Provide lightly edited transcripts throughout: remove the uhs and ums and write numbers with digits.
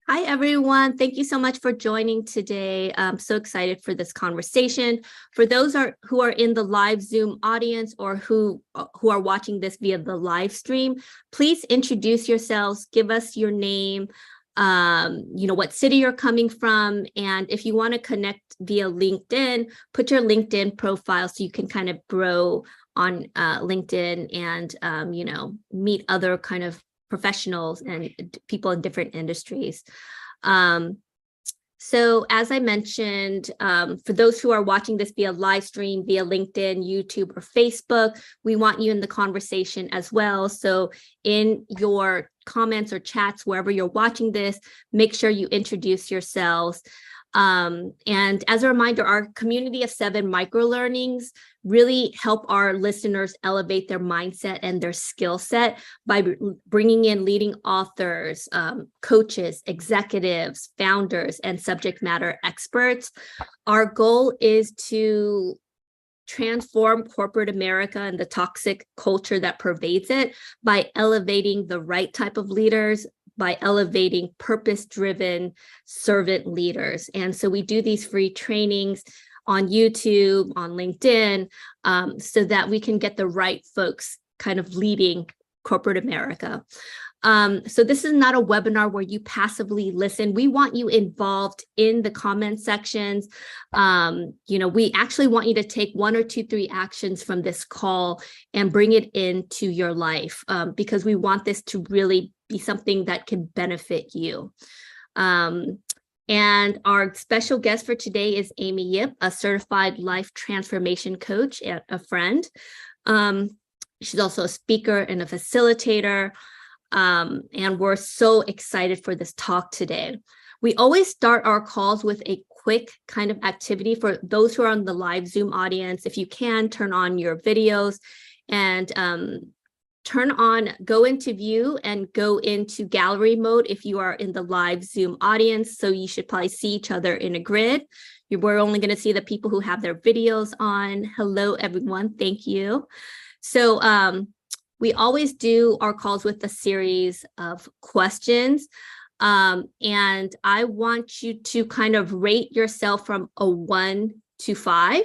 Hi, everyone. Thank you so much for joining today. I'm so excited for this conversation. For those who are in the live Zoom audience or who are watching this via the live stream, please introduce yourselves, give us your name, what city you're coming from. And if you want to connect via LinkedIn, put your LinkedIn profile so you can kind of grow on LinkedIn and, meet other kind of professionals and people in different industries. So as I mentioned, for those who are watching this via live stream, via LinkedIn, YouTube, or Facebook, we want you in the conversation as well. So in your comments or chats, wherever you're watching this, make sure you introduce yourselves. And as a reminder, our community of 7 microlearnings really help our listeners elevate their mindset and their skill set by bringing in leading authors, coaches, executives, founders, and subject matter experts. Our goal is to transform corporate America and the toxic culture that pervades it by elevating the right type of leaders, by elevating purpose-driven servant leaders. And so we do these free trainings on YouTube, on LinkedIn, so that we can get the right folks kind of leading corporate America. So this is not a webinar where you passively listen. We want you involved in the comment sections. We actually want you to take 1 or 2, 3 actions from this call and bring it into your life, because we want this to really be something that can benefit you. And our special guest for today is Amy Yip, a certified life transformation coach and a friend. She's also a speaker and a facilitator. And we're so excited for this talk today. We always start our calls with a quick kind of activity for those who are on the live Zoom audience. If you can, turn on your videos and go into view and go into gallery mode if you are in the live Zoom audience. So you should probably see each other in a grid. We're only going to see the people who have their videos on. Hello, everyone. Thank you. So we always do our calls with a series of questions. And I want you to kind of rate yourself from a 1 to 5.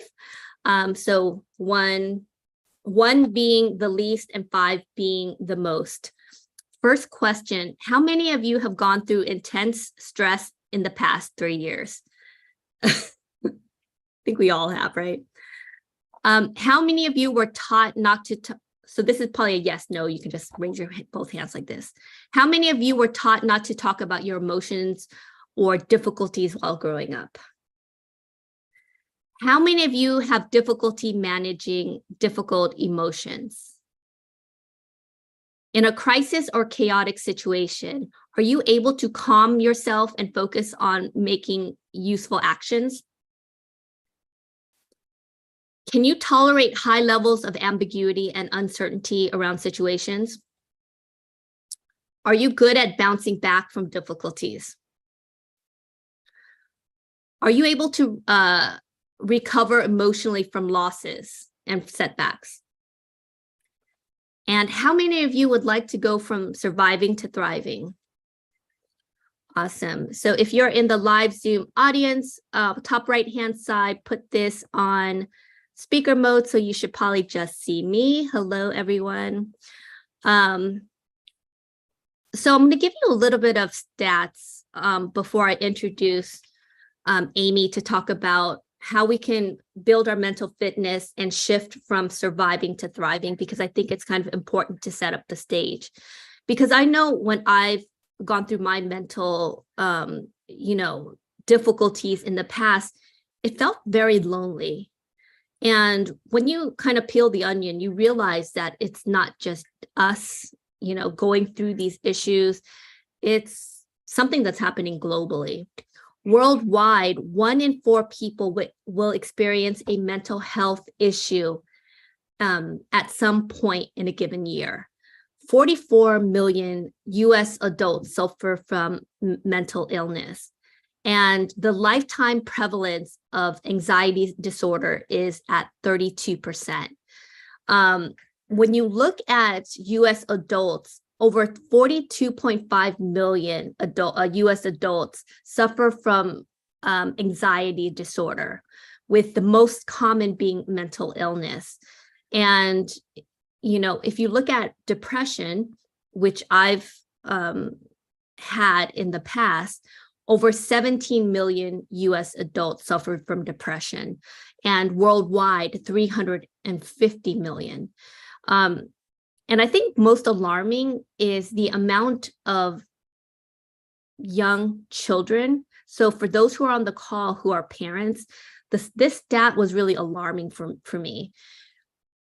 So one being the least and 5 being the most. First question, how many of you have gone through intense stress in the past 3 years? I think we all have, right? How many of you were taught not to, so this is probably a yes, no, you can just raise your both hands like this. How many of you were taught not to talk about your emotions or difficulties while growing up? How many of you have difficulty managing difficult emotions? In a crisis or chaotic situation, are you able to calm yourself and focus on making useful actions? Can you tolerate high levels of ambiguity and uncertainty around situations? Are you good at bouncing back from difficulties? Are you able to recover emotionally from losses and setbacks? And how many of you would like to go from surviving to thriving? Awesome. So if you're in the live Zoom audience, top right-hand side, put this on speaker mode, so you should probably just see me. Hello, everyone. So I'm going to give you a little bit of stats before I introduce Amy to talk about how we can build our mental fitness and shift from surviving to thriving, because I think it's kind of important to set up the stage. Because I know when I've gone through my mental, difficulties in the past, it felt very lonely. And when you kind of peel the onion, you realize that it's not just us, going through these issues. It's something that's happening globally. Worldwide, 1 in 4 people will experience a mental health issue at some point in a given year. 44 million US adults suffer from mental illness. And the lifetime prevalence of anxiety disorder is at 32%. When you look at US adults, over 42.5 million US adults suffer from anxiety disorder, with the most common being mental illness. And, you know, if you look at depression, which I've had in the past, over 17 million US adults suffered from depression, and worldwide 350 million. And I think most alarming is the amount of young children. So for those who are on the call who are parents, this stat was really alarming for me.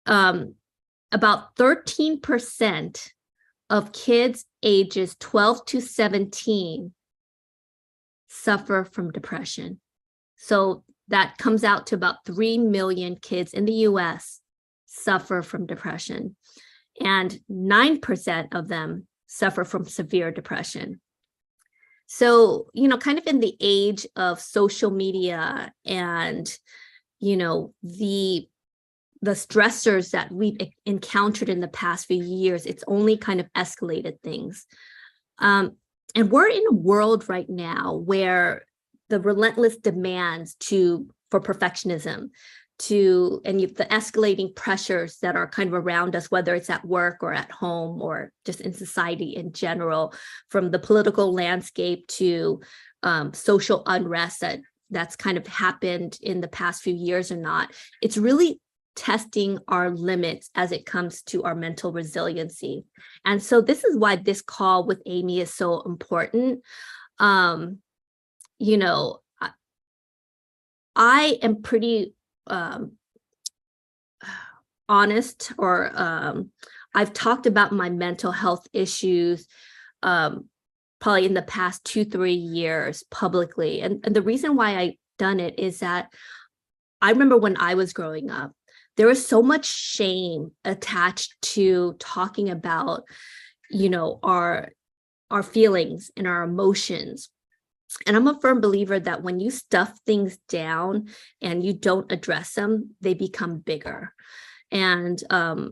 About 13% of kids ages 12 to 17 suffer from depression. So that comes out to about 3 million kids in the US suffer from depression, and 9% of them suffer from severe depression. So, you know, kind of in the age of social media and, you know, the stressors that we've encountered in the past few years, it's only kind of escalated things. And we're in a world right now where the relentless demands for perfectionism, and the escalating pressures that are kind of around us, whether it's at work or at home or just in society in general, from the political landscape to social unrest that's kind of happened in the past few years or not. It's really testing our limits as it comes to our mental resiliency. And so this is why this call with Amy is so important. You know, I am pretty honest, or I've talked about my mental health issues probably in the past 2-3 years publicly. And the reason why I've done it is that I remember when I was growing up, there was so much shame attached to talking about, you know, our feelings and our emotions. And I'm a firm believer that when you stuff things down and you don't address them, they become bigger. And,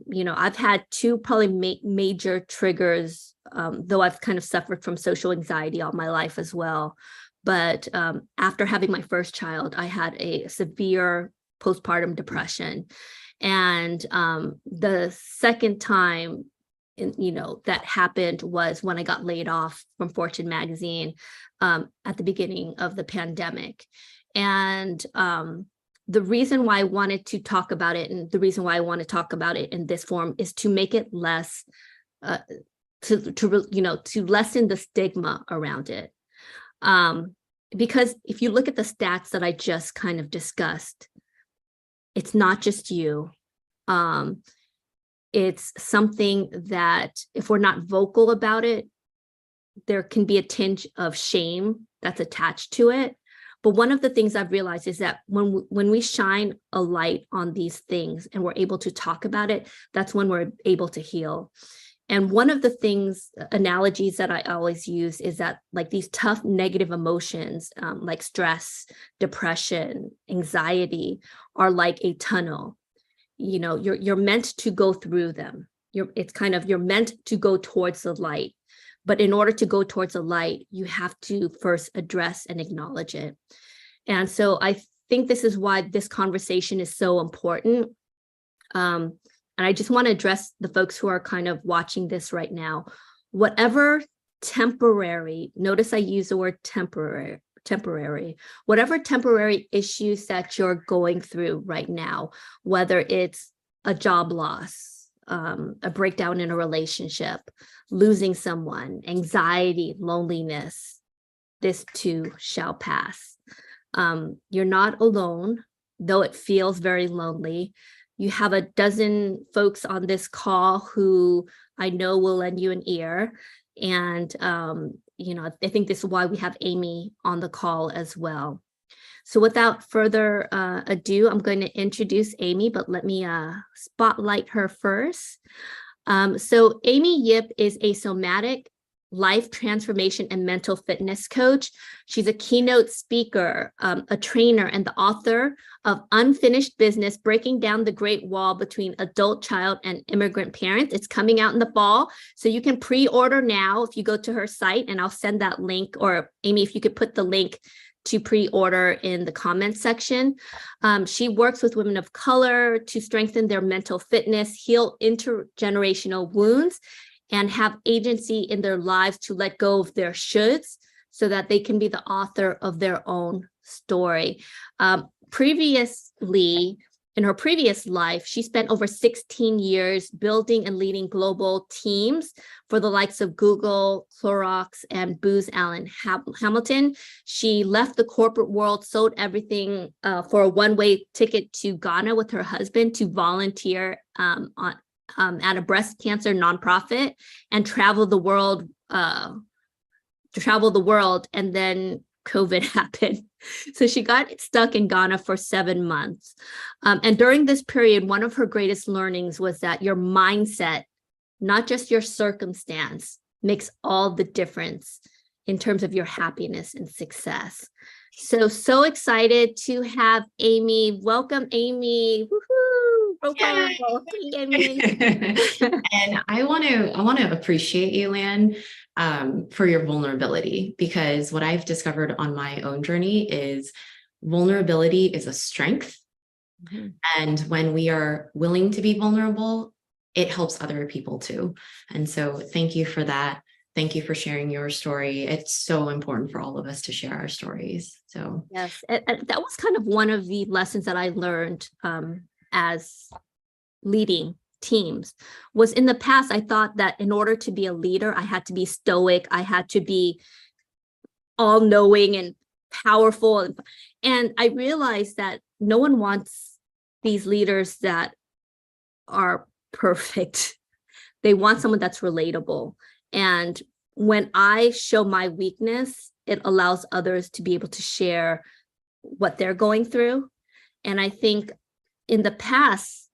you know, I've had two probably major triggers, though I've kind of suffered from social anxiety all my life as well. But after having my first child, I had a severe postpartum depression. And the second time, you know, that happened was when I got laid off from Fortune magazine at the beginning of the pandemic. And the reason why I wanted to talk about it, and the reason why I want to talk about it in this form, is to make it less, to lessen the stigma around it. Because if you look at the stats that I just kind of discussed, it's not just you. It's something that if we're not vocal about it, there can be a tinge of shame that's attached to it. But one of the things I've realized is that when we shine a light on these things and we're able to talk about it, that's when we're able to heal. And one of the analogies that I always use is that, like, these tough negative emotions, like stress, depression, anxiety, are like a tunnel. You know, you're meant to go through them. You're meant to go towards the light. But in order to go towards the light, you have to first address and acknowledge it. And so I think this is why this conversation is so important. And I just want to address the folks who are kind of watching this right now. Whatever temporary, notice I use the word temporary, whatever temporary issues that you're going through right now, whether it's a job loss, a breakdown in a relationship, losing someone, anxiety, loneliness, this too shall pass. You're not alone, though it feels very lonely. You have a dozen folks on this call who I know will lend you an ear. And, you know, I think this is why we have Amy on the call as well. So without further ado, I'm going to introduce Amy, but let me spotlight her first. So Amy Yip is a somatic life transformation and mental fitness coach. She's a keynote speaker, a trainer, and the author of Unfinished Business, Breaking Down the Great Wall Between Adult Child and Immigrant Parents. It's coming out in the fall, so you can pre-order now if you go to her site, and I'll send that link, or Amy, if you could put the link to pre-order in the comments section. She works with women of color to strengthen their mental fitness, heal intergenerational wounds, and have agency in their lives to let go of their shoulds so that they can be the author of their own story. Previously, in her previous life, she spent over 16 years building and leading global teams for the likes of Google, Clorox, and Booz Allen Hamilton. She left the corporate world, sold everything for a one-way ticket to Ghana with her husband to volunteer at a breast cancer nonprofit, and traveled the world. And then COVID happened. So she got stuck in Ghana for 7 months. And during this period, one of her greatest learnings was that your mindset, not just your circumstance, makes all the difference in terms of your happiness and success. So excited to have Amy. Welcome, Amy. Woohoo! Hey, Amy. And I want to appreciate you, Lan, for your vulnerability, because what I've discovered on my own journey is vulnerability is a strength. Mm-hmm. And when we are willing to be vulnerable, it helps other people too. And so thank you for that. Thank you for sharing your story. It's so important for all of us to share our stories. So yes, that was kind of one of the lessons that I learned as leading teams. Was in the past, I thought that in order to be a leader, I had to be stoic, I had to be all-knowing and powerful. And I realized that no one wants these leaders that are perfect. They want someone that's relatable. And when I show my weakness, it allows others to be able to share what they're going through. And I think in the past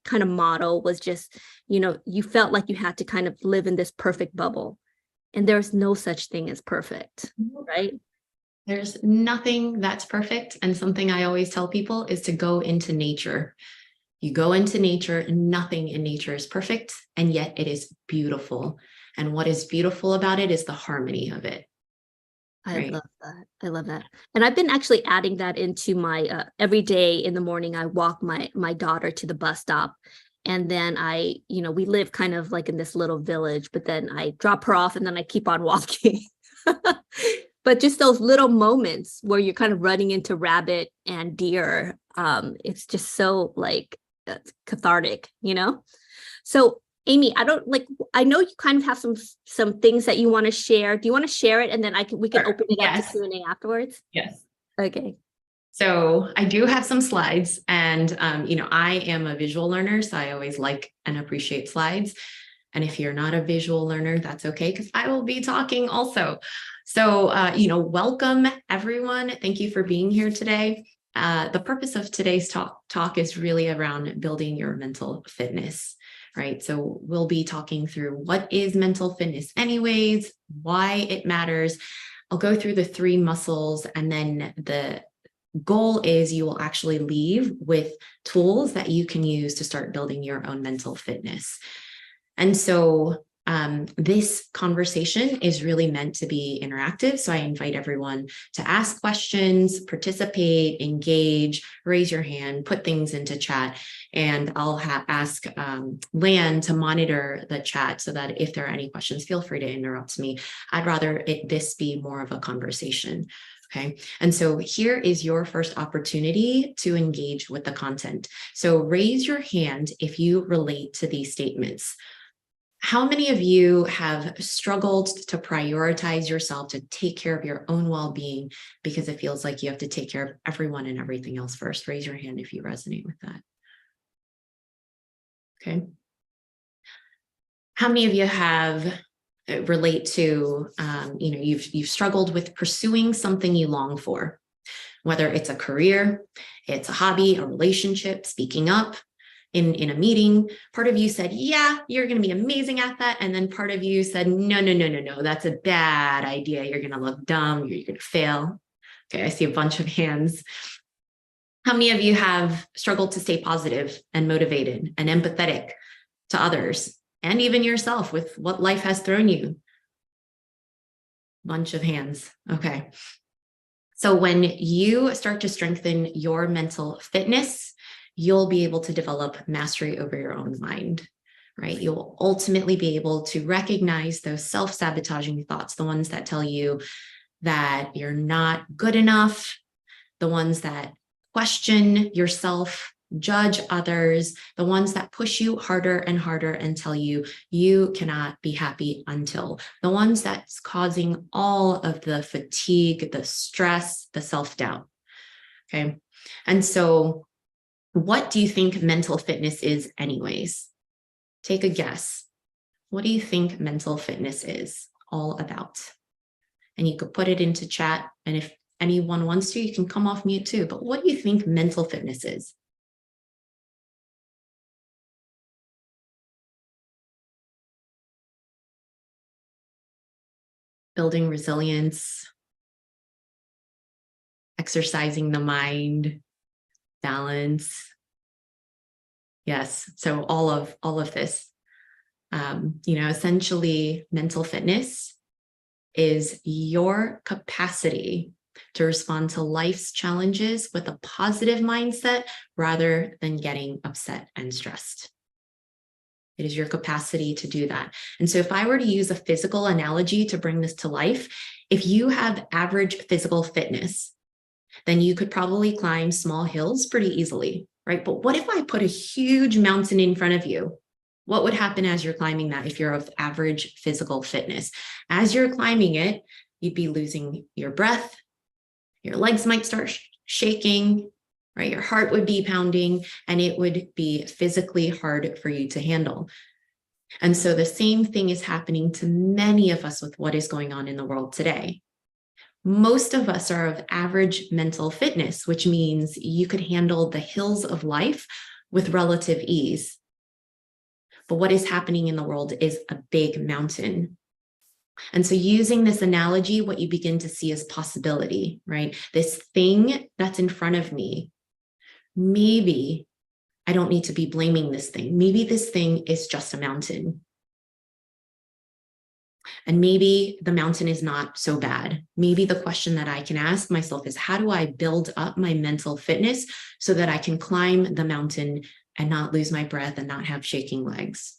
kind of model was just, you felt like you had to kind of live in this perfect bubble. And there's no such thing as perfect, right? There's nothing that's perfect. And something I always tell people is to go into nature. You go into nature and nothing in nature is perfect, and yet it is beautiful. And what is beautiful about it is the harmony of it. I love that. I love that. And I've been actually adding that into my every day in the morning. I walk my daughter to the bus stop, and then we live kind of like in this little village, but then I drop her off and then I keep on walking. But just those little moments where you're kind of running into rabbit and deer, it's just so like cathartic, So Amy, I know you kind of have some things that you want to share. Do you want to share it, and then we can open it up to Q&A afterwards? Yes. Okay. So I do have some slides, and I am a visual learner, so I always like and appreciate slides. And if you're not a visual learner, that's okay, because I will be talking also. So welcome everyone. Thank you for being here today. The purpose of today's talk is really around building your mental fitness. Right. So we'll be talking through what is mental fitness anyways, why it matters. I'll go through the 3 muscles, and then the goal is you will actually leave with tools that you can use to start building your own mental fitness. And so this conversation is really meant to be interactive. So I invite everyone to ask questions, participate, engage, raise your hand, put things into chat, and I'll ask Lan to monitor the chat so that if there are any questions, feel free to interrupt me. I'd rather this be more of a conversation. Okay. And so here is your first opportunity to engage with the content. So raise your hand if you relate to these statements. How many of you have struggled to prioritize yourself, to take care of your own well-being, because it feels like you have to take care of everyone and everything else first? Raise your hand if you resonate with that. Okay. How many of you have relate to, you've struggled with pursuing something you long for, whether it's a career, it's a hobby, a relationship, speaking up, in a meeting. Part of you said, yeah, you're going to be amazing at that. And then part of you said, no, that's a bad idea. You're going to look dumb. You're going to fail. Okay, I see a bunch of hands. How many of you have struggled to stay positive and motivated and empathetic to others and even yourself with what life has thrown you? Bunch of hands. Okay. So when you start to strengthen your mental fitness, you'll be able to develop mastery over your own mind, right? You'll ultimately be able to recognize those self-sabotaging thoughts, the ones that tell you that you're not good enough, the ones that question yourself, judge others, the ones that push you harder and harder and tell you you cannot be happy until, the ones that's causing all of the fatigue, the stress, the self-doubt. Okay. And so what do you think mental fitness is anyways? Take a guess. What do you think mental fitness is all about? And you could put it into chat. And if anyone wants to, you can come off mute too. But what do you think mental fitness is? Building resilience, exercising the mind, balance. Yes. So all of this, essentially mental fitness is your capacity to respond to life's challenges with a positive mindset rather than getting upset and stressed. It is your capacity to do that. And so if I were to use a physical analogy to bring this to life, if you have average physical fitness, then you could probably climb small hills pretty easily, right? But what if I put a huge mountain in front of you? What would happen as you're climbing that if you're of average physical fitness? As you're climbing it, you'd be losing your breath. Your legs might start shaking, right? Your heart would be pounding, and it would be physically hard for you to handle. And so the same thing is happening to many of us with what is going on in the world today. Most of us are of average mental fitness, which means you could handle the hills of life with relative ease. But what is happening in the world is a big mountain. And so using this analogy, what you begin to see is possibility, right? This thing that's in front of me, maybe I don't need to be blaming this thing. Maybe this thing is just a mountain. And maybe the mountain is not so bad. Maybe the question that I can ask myself is, how do I build up my mental fitness so that I can climb the mountain and not lose my breath and not have shaking legs?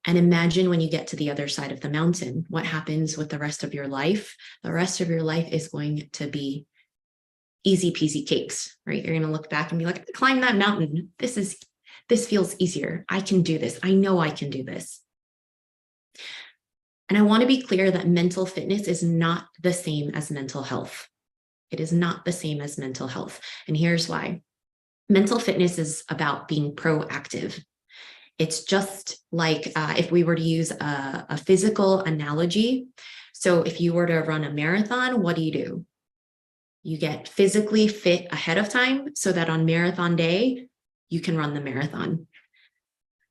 And imagine when you get to the other side of the mountain, what happens with the rest of your life? The rest of your life is going to be easy peasy cakes, right? You're going to look back and be like, climb that mountain. This feels easier. I can do this. I know I can do this. And I want to be clear that mental fitness is not the same as mental health. It is not the same as mental health. And here's why. Mental fitness is about being proactive. It's just like if we were to use a physical analogy. So if you were to run a marathon, what do? You get physically fit ahead of time so that on marathon day, you can run the marathon.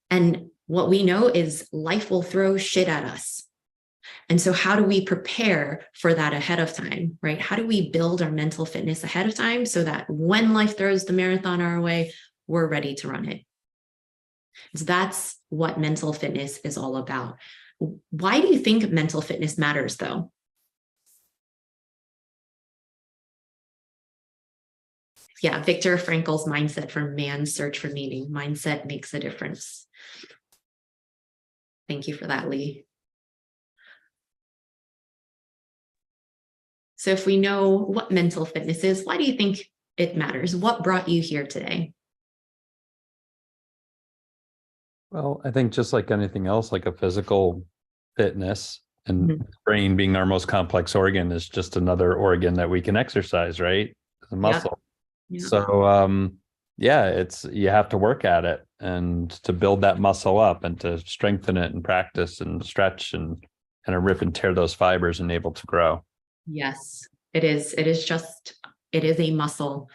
And what we know is life will throw shit at us. And so how do we prepare for that ahead of time, right? How do we build our mental fitness ahead of time so that when life throws the marathon our way, we're ready to run it? So that's what mental fitness is all about. Why do you think mental fitness matters, though? Yeah, Viktor Frankl's mindset for man's search for meaning. Mindset makes a difference. Thank you for that, Lee. So if we know what mental fitness is, why do you think it matters? What brought you here today? Well, I think just like anything else, like a physical fitness and brain being our most complex organ is just another organ that we can exercise, right? It's a muscle. Yeah. So, you have to work at it and to build that muscle up and to strengthen it and practice and stretch and kind of rip and tear those fibers and able to grow. Yes, it is. It is a muscle.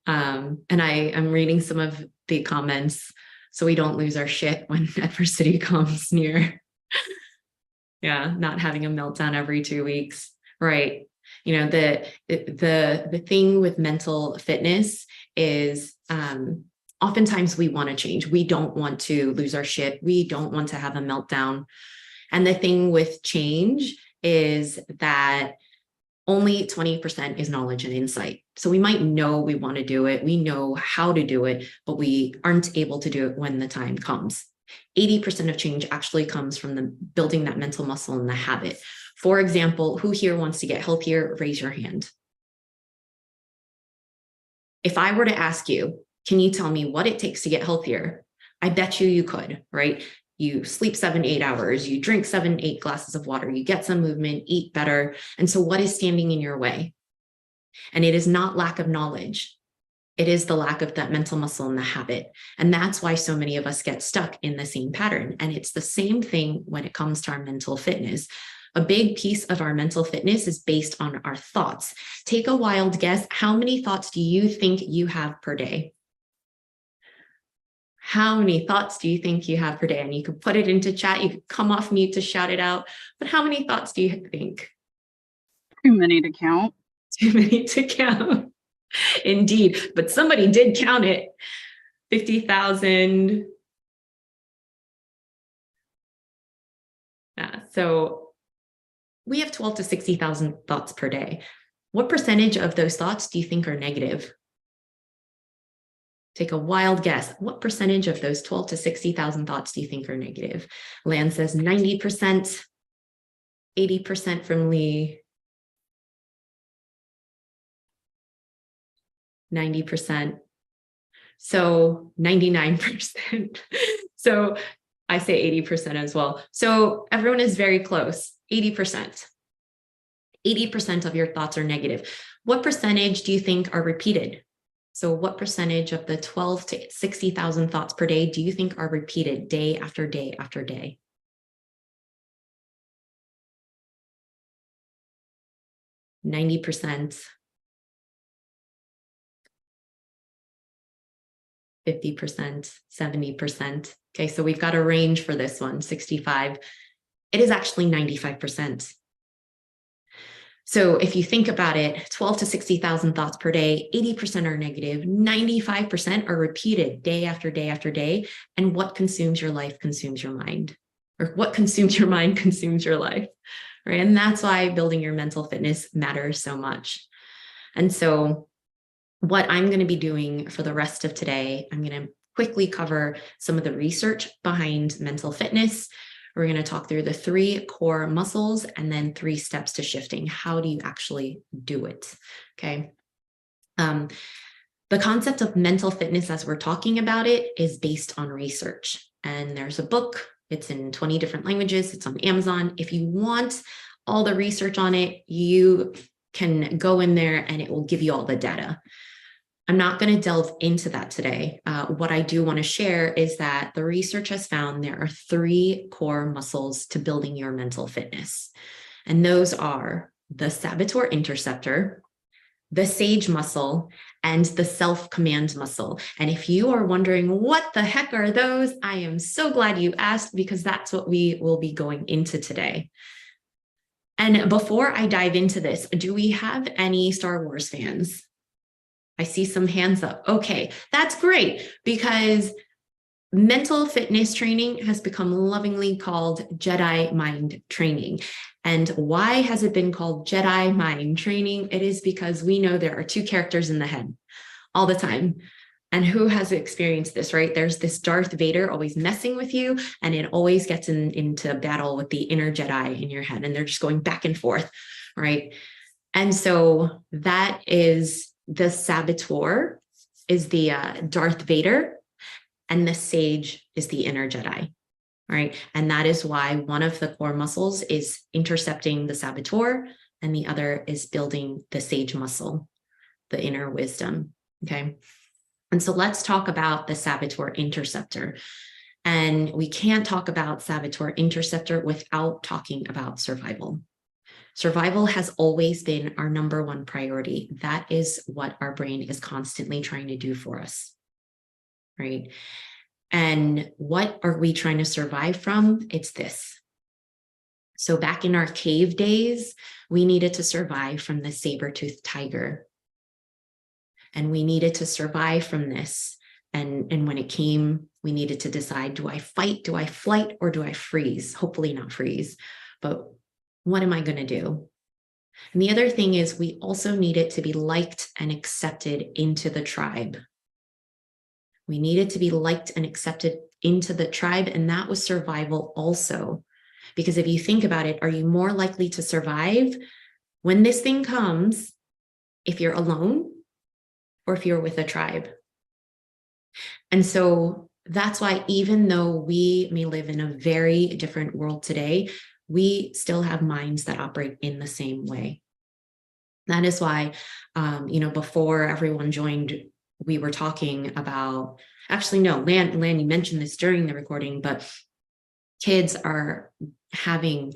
And I'm reading some of the comments so we don't lose our shit when adversity comes near. Yeah, not having a meltdown every 2 weeks. Right. You know, the thing with mental fitness is oftentimes we want to change. We don't want to lose our shit. We don't want to have a meltdown. And the thing with change is that only 20% is knowledge and insight. So we might know we want to do it. We know how to do it, but we aren't able to do it when the time comes. 80% of change actually comes from the building that mental muscle and the habit. For example, who here wants to get healthier? Raise your hand. If I were to ask you, can you tell me what it takes to get healthier? I bet you could, right? You sleep 7-8 hours, you drink 7-8 glasses of water, you get some movement, eat better. And so what is standing in your way? And it is not lack of knowledge. It is the lack of that mental muscle and the habit. And that's why so many of us get stuck in the same pattern. And it's the same thing when it comes to our mental fitness. A big piece of our mental fitness is based on our thoughts. Take a wild guess. How many thoughts do you think you have per day? How many thoughts do you think you have per day? And you could put it into chat. You could come off mute to shout it out. But how many thoughts do you think? Too many to count. Too many to count. Indeed. But somebody did count it. 50,000. Yeah. So we have 12 to 60,000 thoughts per day. What percentage of those thoughts do you think are negative? Take a wild guess. What percentage of those 12 to 60,000 thoughts do you think are negative? Lan says 90%, 80% from Lee, 90%. So 99%. So I say 80% as well. So everyone is very close, 80%. 80% of your thoughts are negative. What percentage do you think are repeated? So what percentage of the 12 to 60,000 thoughts per day do you think are repeated day after day after day? %, 50%, 70%. Okay, so we've got a range for this one, 65. It is actually 95%. So if you think about it, 12 to 60,000 thoughts per day, 80% are negative, 95% are repeated day after day after day. And what consumes your life consumes your mind, or what consumes your mind consumes your life, right? And that's why building your mental fitness matters so much. And so what I'm going to be doing for the rest of today, I'm going to quickly cover some of the research behind mental fitness. We're going to talk through the 3 core muscles and then 3 steps to shifting. How do you actually do it? Okay. The concept of mental fitness, as we're talking about it, is based on research. And there's a book. It's in 20 different languages. It's on Amazon. If you want all the research on it, you can go in there and it will give you all the data. I'm not going to delve into that today. What I do want to share is that the research has found there are 3 core muscles to building your mental fitness. And those are the saboteur interceptor, the sage muscle, and the self-command muscle. And if you are wondering what the heck are those, I am so glad you asked, because that's what we will be going into today. And before I dive into this, do we have any Star Wars fans? I see some hands up. Okay, that's great, because mental fitness training has become lovingly called Jedi mind training. And why has it been called Jedi mind training? It is because we know there are 2 characters in the head all the time. And who has experienced this, right? There's this Darth Vader always messing with you, and it always gets into battle with the inner Jedi in your head, and they're just going back and forth, right? And so that is the saboteur is the Darth Vader, and the sage is the inner Jedi, right? And that is why one of the core muscles is intercepting the saboteur, and the other is building the sage muscle, the inner wisdom, okay? And so let's talk about the saboteur interceptor. And we can't talk about saboteur interceptor without talking about survival. Survival has always been our number one priority. That is what our brain is constantly trying to do for us, right? And what are we trying to survive from? It's this. So back in our cave days, we needed to survive from the saber-toothed tiger. And we needed to survive from this. And when it came, we needed to decide, do I fight, do I flight, or do I freeze? Hopefully not freeze, but what am I going to do? And the other thing is we also needed to be liked and accepted into the tribe. We needed to be liked and accepted into the tribe, and that was survival also. Because if you think about it, are you more likely to survive when this thing comes if you're alone or if you're with a tribe? And so that's why even though we may live in a very different world today, we still have minds that operate in the same way. That is why, before everyone joined, we were talking about, actually, no, Lan, you mentioned this during the recording, but kids are having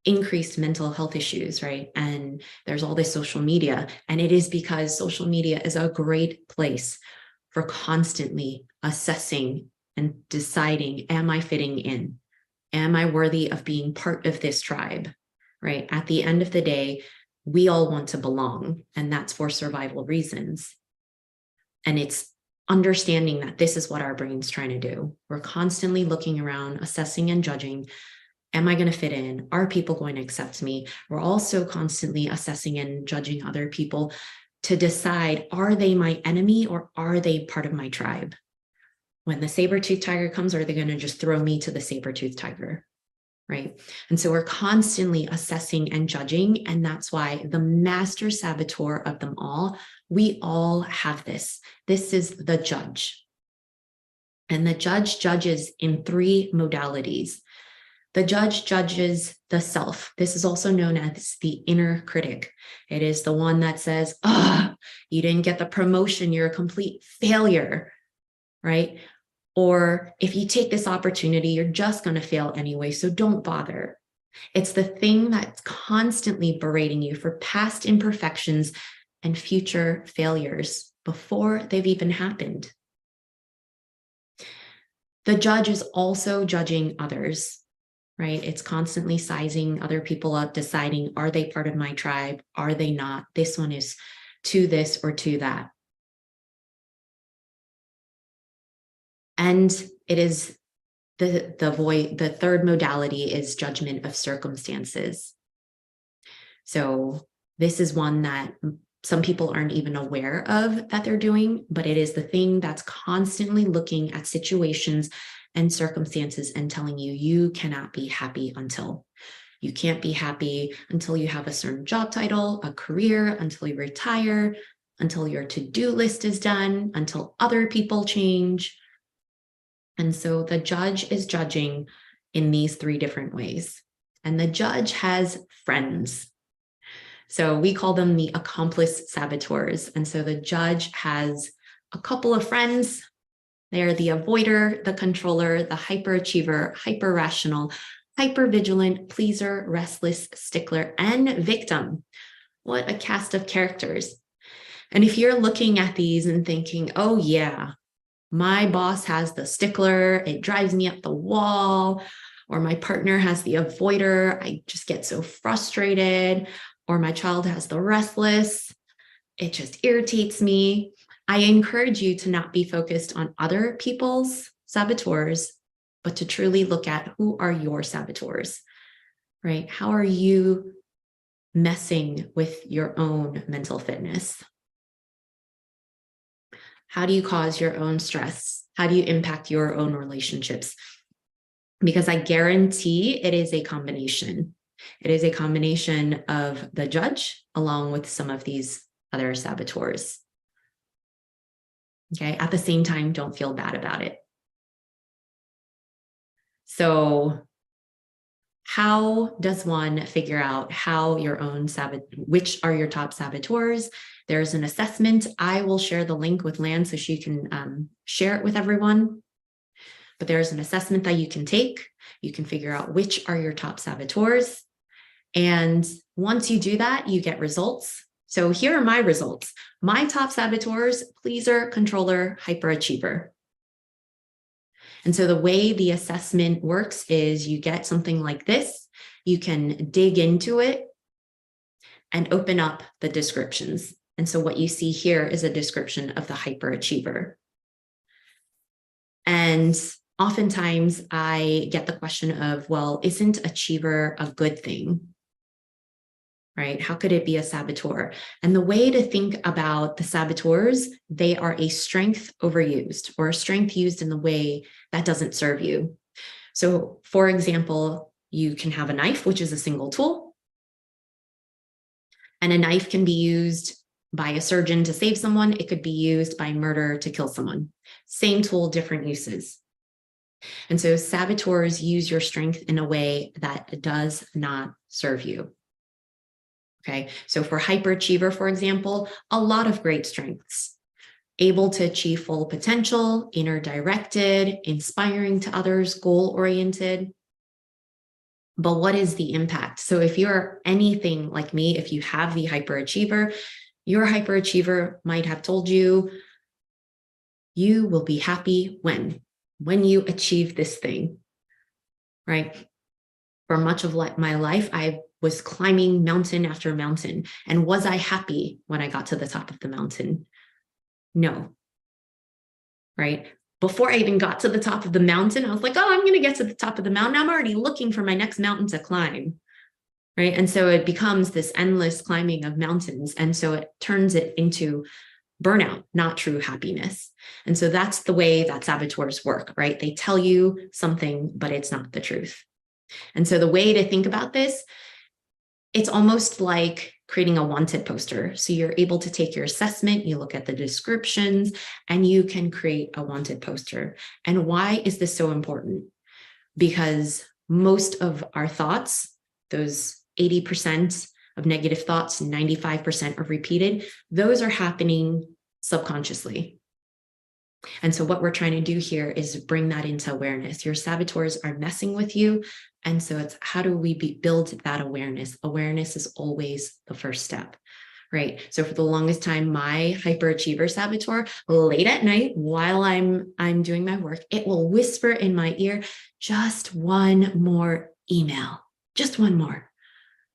increased mental health issues, right? And there's all this social media, and it is because social media is a great place for constantly assessing and deciding, am I fitting in? Am I worthy of being part of this tribe, right? At the end of the day, we all want to belong, and that's for survival reasons. And it's understanding that this is what our brain's trying to do. We're constantly looking around, assessing and judging. Am I going to fit in? Are people going to accept me? We're also constantly assessing and judging other people to decide, are they my enemy or are they part of my tribe? When the saber-toothed tiger comes, are they going to just throw me to the saber-toothed tiger? Right? And so we're constantly assessing and judging. And that's why the master saboteur of them all, we all have this. This is the judge. And the judge judges in 3 modalities. The judge judges the self. This is also known as the inner critic. It is the one that says, you didn't get the promotion, you're a complete failure, right? Or if you take this opportunity, you're just going to fail anyway, so don't bother. It's the thing that's constantly berating you for past imperfections and future failures before they've even happened. The judge is also judging others, right? It's constantly sizing other people up, deciding, are they part of my tribe? Are they not? This one is to this or to that. And it is the third modality is judgment of circumstances. So this is one that some people aren't even aware of that they're doing, but it is the thing that's constantly looking at situations and circumstances and telling you, you cannot be happy until. You can't be happy until you have a certain job title, a career, until you retire, until your to-do list is done, until other people change. And so the judge is judging in these 3 different ways. And the judge has friends. So we call them the accomplice saboteurs. And so the judge has a couple of friends. They're the avoider, the controller, the hyperachiever, hyper-rational, hyper-vigilant, pleaser, restless, stickler, and victim. What a cast of characters. And if you're looking at these and thinking, oh yeah, my boss has the stickler, it drives me up the wall, or my partner has the avoider, I just get so frustrated, or my child has the restless, it just irritates me. I encourage you to not be focused on other people's saboteurs, but to truly look at who are your saboteurs, right? How are you messing with your own mental fitness? How do you cause your own stress? How do you impact your own relationships? Because I guarantee it is a combination. It is a combination of the judge along with some of these other saboteurs. Okay, at the same time, don't feel bad about it. So how does one figure out how your own which are your top saboteurs? There's an assessment. I will share the link with Lan so she can share it with everyone. But there's an assessment that you can take. You can figure out which are your top saboteurs. And once you do that, you get results. So here are my results. My top saboteurs: pleaser, controller, hyperachiever. And so the way the assessment works is you get something like this. You can dig into it and open up the descriptions. And so what you see here is a description of the hyperachiever. And oftentimes I get the question of, well, isn't achiever a good thing? Right? How could it be a saboteur? And the way to think about the saboteurs, they are a strength overused, or a strength used in the way that doesn't serve you. So for example, you can have a knife, which is a single tool. And a knife can be used by a surgeon to save someone. It could be used by murder to kill someone. Same tool, different uses. And so saboteurs use your strength in a way that does not serve you. Okay, so for hyperachiever, for example, a lot of great strengths: able to achieve full potential, inner directed, inspiring to others, goal-oriented. But what is the impact? So if you're anything like me, if you have the hyperachiever, your hyperachiever might have told you, you will be happy when you achieve this thing, right? For much of my life, I was climbing mountain after mountain. And was I happy when I got to the top of the mountain? No, right? Before I even got to the top of the mountain, I was like, oh, I'm going to get to the top of the mountain. I'm already looking for my next mountain to climb, right? And so it becomes this endless climbing of mountains. And so it turns it into burnout, not true happiness. And so that's the way that saboteurs work, right? They tell you something, but it's not the truth. And so the way to think about this, it's almost like creating a wanted poster. So you're able to take your assessment, you look at the descriptions, and you can create a wanted poster. And why is this so important? Because most of our thoughts, those 80% of negative thoughts, 95% are repeated, those are happening subconsciously. And so what we're trying to do here is bring that into awareness. Your saboteurs are messing with you. And so it's how do we build that awareness? Awareness is always the first step, right? So for the longest time, my hyperachiever saboteur, late at night while I'm doing my work, it will whisper in my ear, just one more email, just one more,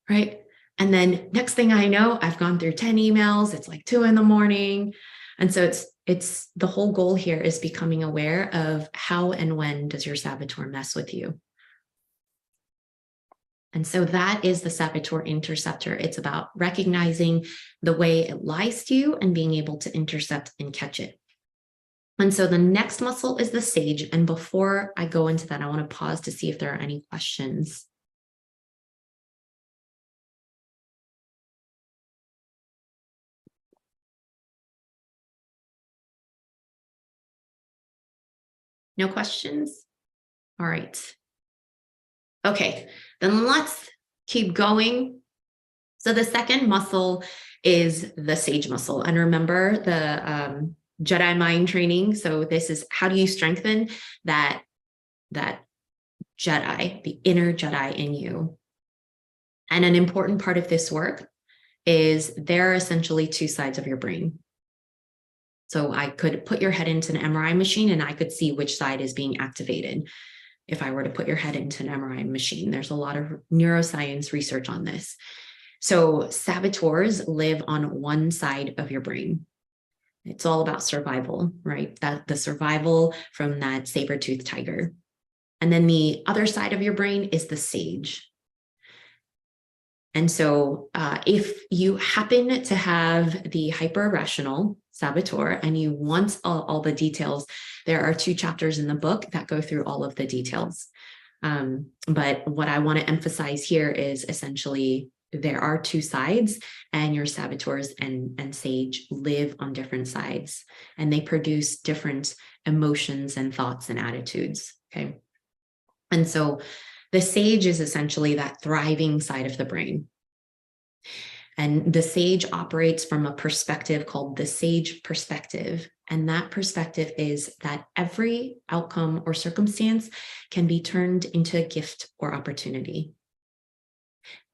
right? And then next thing I know, I've gone through 10 emails. It's like 2 a.m. And so it's the whole goal here is becoming aware of how and when does your saboteur mess with you. And so that is the saboteur interceptor. It's about recognizing the way it lies to you and being able to intercept and catch it. And so the next muscle is the sage. And before I go into that, I want to pause to see if there are any questions. No questions? All right. Okay, then let's keep going. So the second muscle is the sage muscle. And remember the Jedi mind training. So this is how do you strengthen that Jedi, the inner Jedi in you. And an important part of this work is there are essentially 2 sides of your brain. So I could put your head into an MRI machine and I could see which side is being activated. If I were to put your head into an MRI machine, there's a lot of neuroscience research on this. So saboteurs live on one side of your brain. It's all about survival, right? That the survival from that saber-toothed tiger. And then the other side of your brain is the sage. And so if you happen to have the hyper-rational saboteur and you want all the details, there are 2 chapters in the book that go through all of the details. But what I want to emphasize here is essentially there are 2 sides, and your saboteurs and sage live on different sides, and they produce different emotions and thoughts and attitudes. Okay. And so the sage is essentially that thriving side of the brain. And the sage operates from a perspective called the sage perspective. And that perspective is that every outcome or circumstance can be turned into a gift or opportunity.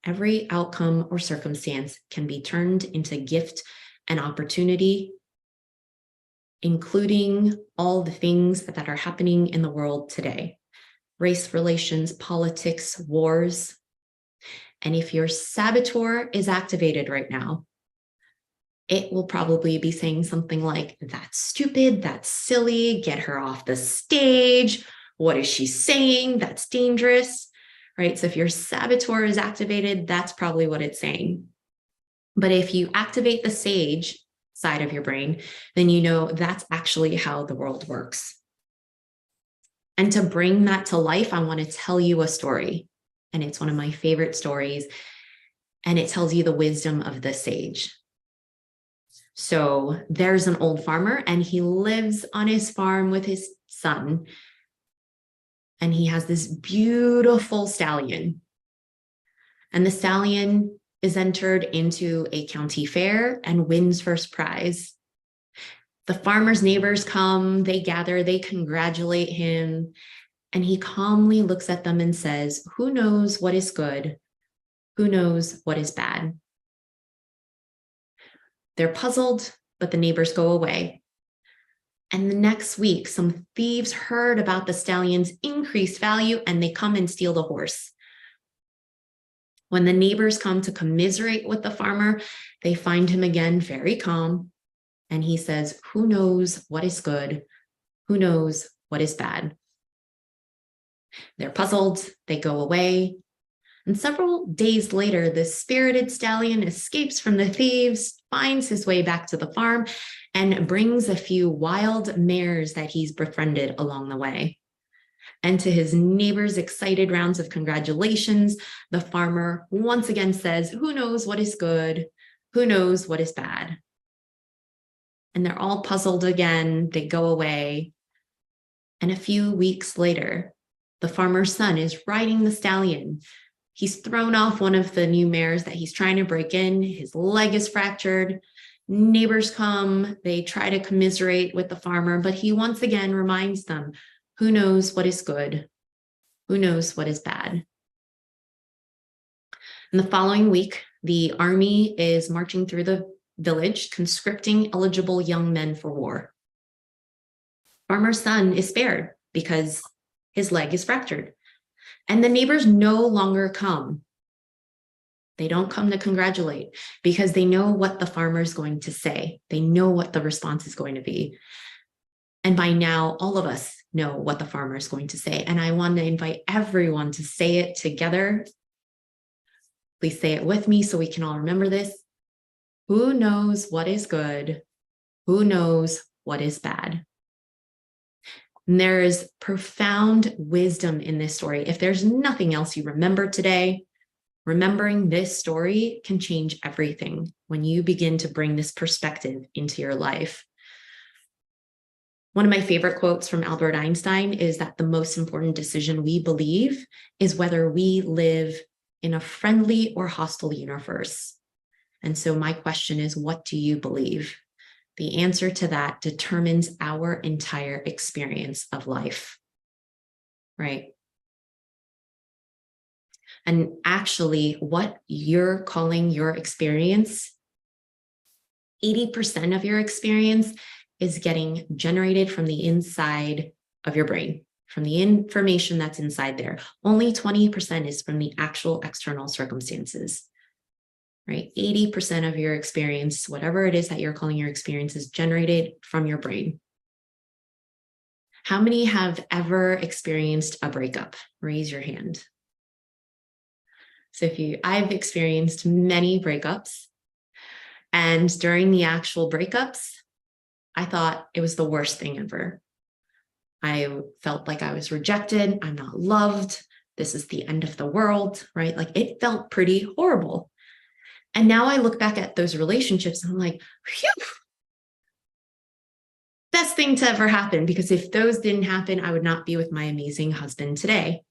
Every outcome or circumstance can be turned into gift and opportunity, including all the things that are happening in the world today. Race relations, politics, wars. And if your saboteur is activated right now, it will probably be saying something like, that's stupid, that's silly, get her off the stage. What is she saying? That's dangerous, right? So if your saboteur is activated, that's probably what it's saying. But if you activate the sage side of your brain, then you know that's actually how the world works. And to bring that to life, I want to tell you a story. And it's one of my favorite stories. And it tells you the wisdom of the sage. So there's an old farmer and he lives on his farm with his son. And he has this beautiful stallion. And the stallion is entered into a county fair and wins first prize. The farmer's neighbors come, they gather, they congratulate him. And he calmly looks at them and says, who knows what is good? Who knows what is bad? They're puzzled, but the neighbors go away. And the next week, some thieves heard about the stallion's increased value and they come and steal the horse. When the neighbors come to commiserate with the farmer, they find him again very calm. And he says, who knows what is good? Who knows what is bad? They're puzzled, they go away. And several days later, the spirited stallion escapes from the thieves, finds his way back to the farm, and brings a few wild mares that he's befriended along the way. And to his neighbors' excited rounds of congratulations, the farmer once again says, who knows what is good? Who knows what is bad? And they're all puzzled again. They go away. And a few weeks later, the farmer's son is riding the stallion. He's thrown off one of the new mares that he's trying to break in. His leg is fractured. Neighbors come. They try to commiserate with the farmer, but he once again reminds them, who knows what is good? Who knows what is bad? And the following week, the army is marching through the village, conscripting eligible young men for war. Farmer's son is spared because his leg is fractured. And the neighbors no longer come. They don't come to congratulate because they know what the farmer is going to say. They know what the response is going to be. And by now, all of us know what the farmer is going to say. And I want to invite everyone to say it together. Please say it with me so we can all remember this. Who knows what is good? Who knows what is bad? And there is profound wisdom in this story. If there's nothing else you remember today, remembering this story can change everything when you begin to bring this perspective into your life. One of my favorite quotes from Albert Einstein is that the most important decision we believe is whether we live in a friendly or hostile universe. And so my question is, what do you believe? The answer to that determines our entire experience of life, right? And actually, what you're calling your experience, 80% of your experience is getting generated from the inside of your brain, from the information that's inside there. Only 20% is from the actual external circumstances. Right? 80% of your experience, whatever it is that you're calling your experience, is generated from your brain. How many have ever experienced a breakup? Raise your hand. So I've experienced many breakups. And during the actual breakups, I thought it was the worst thing ever. I felt like I was rejected. I'm not loved. This is the end of the world, right? Like it felt pretty horrible. And now I look back at those relationships and I'm like, phew, best thing to ever happen, because if those didn't happen, I would not be with my amazing husband today.